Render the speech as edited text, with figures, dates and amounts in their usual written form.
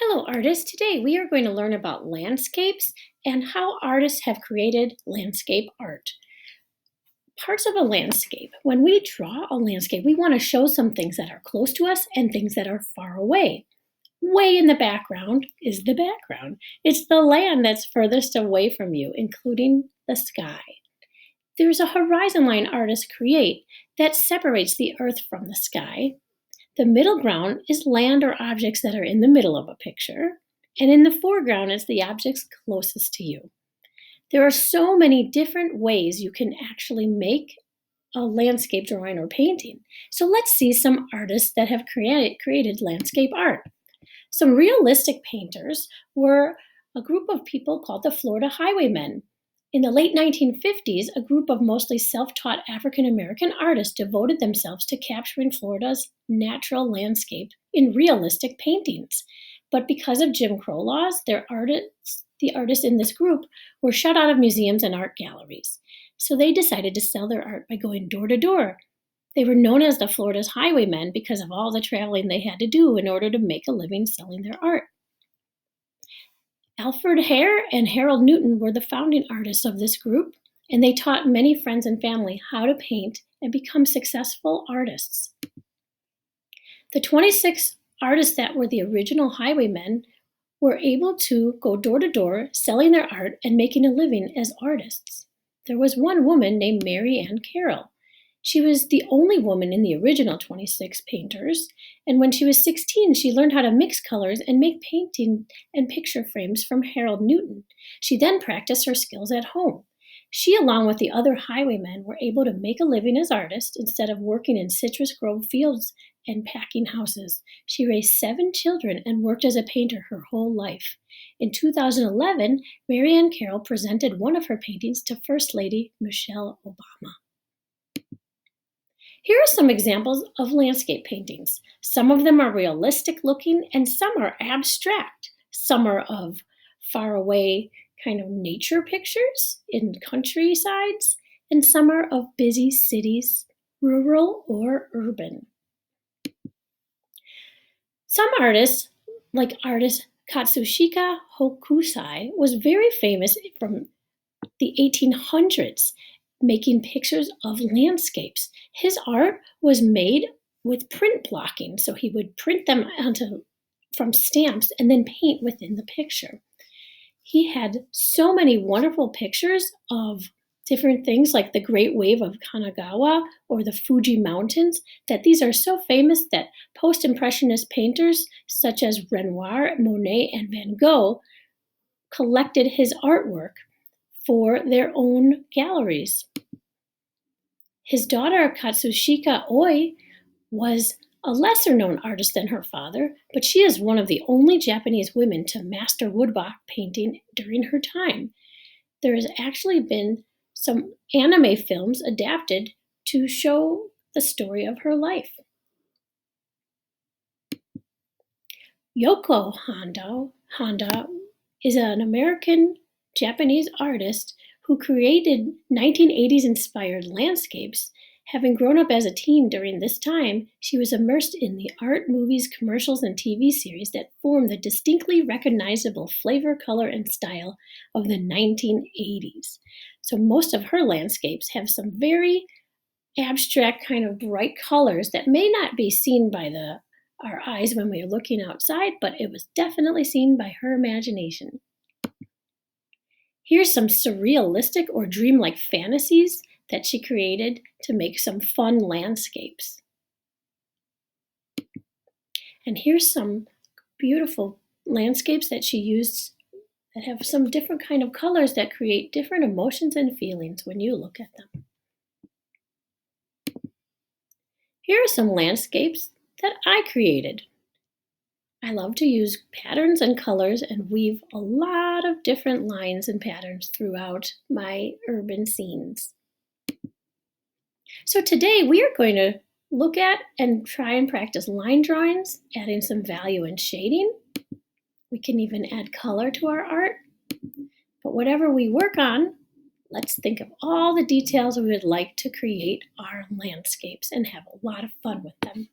Hello, artists. Today we are going to learn about landscapes and how artists have created landscape art. Parts of a landscape. When we draw a landscape, we want to show some things that are close to us and things that are far away. Way in the background is the background. It's the land that's furthest away from you, including the sky. There's a horizon line artists create that separates the earth from the sky. The middle ground is land or objects that are in the middle of a picture, and in the foreground is the objects closest to you. There are so many different ways you can actually make a landscape drawing or painting. So let's see some artists that have created landscape art. Some realistic painters were a group of people called the Florida Highwaymen. In the late 1950s, a group of mostly self-taught African American artists devoted themselves to capturing Florida's natural landscape in realistic paintings. But because of Jim Crow laws, the artists in this group were shut out of museums and art galleries. So they decided to sell their art by going door to door. They were known as the Florida's Highwaymen because of all the traveling they had to do in order to make a living selling their art. Alfred Hare and Harold Newton were the founding artists of this group, and they taught many friends and family how to paint and become successful artists. The 26 artists that were the original Highwaymen were able to go door to door selling their art and making a living as artists. There was one woman named Mary Ann Carroll. She was the only woman in the original 26 painters, and when she was 16, she learned how to mix colors and make painting and picture frames from Harold Newton. She then practiced her skills at home. She, along with the other highwaymen, were able to make a living as artists instead of working in citrus grove fields and packing houses. She raised 7 children and worked as a painter her whole life. In 2011, Mary Ann Carroll presented one of her paintings to First Lady Michelle Obama. Here are some examples of landscape paintings. Some of them are realistic looking and some are abstract. Some are of far away kind of nature pictures in countrysides, and some are of busy cities, rural or urban. Some artists, like artist Katsushika Hokusai, was very famous from the 1800s, making pictures of landscapes. His art was made with print blocking, so he would print them from stamps and then paint within the picture. He had so many wonderful pictures of different things like the Great Wave of Kanagawa or the Fuji Mountains, that these are so famous that post-impressionist painters such as Renoir, Monet, and Van Gogh collected his artwork for their own galleries. His daughter, Katsushika Oi, was a lesser-known artist than her father, but she is one of the only Japanese women to master woodblock painting during her time. There has actually been some anime films adapted to show the story of her life. Yoko Honda is an American Japanese artist who created 1980s-inspired landscapes. Having grown up as a teen during this time, she was immersed in the art, movies, commercials, and TV series that formed the distinctly recognizable flavor, color, and style of the 1980s. So most of her landscapes have some very abstract kind of bright colors that may not be seen by our eyes when we're looking outside, but it was definitely seen by her imagination. Here's some surrealistic or dreamlike fantasies that she created to make some fun landscapes. And here's some beautiful landscapes that she used that have some different kind of colors that create different emotions and feelings when you look at them. Here are some landscapes that I created. I love to use patterns and colors and weave a lot of different lines and patterns throughout my urban scenes. So today we are going to look at and try and practice line drawings, adding some value and shading. We can even add color to our art. But whatever we work on, let's think of all the details we would like to create our landscapes and have a lot of fun with them.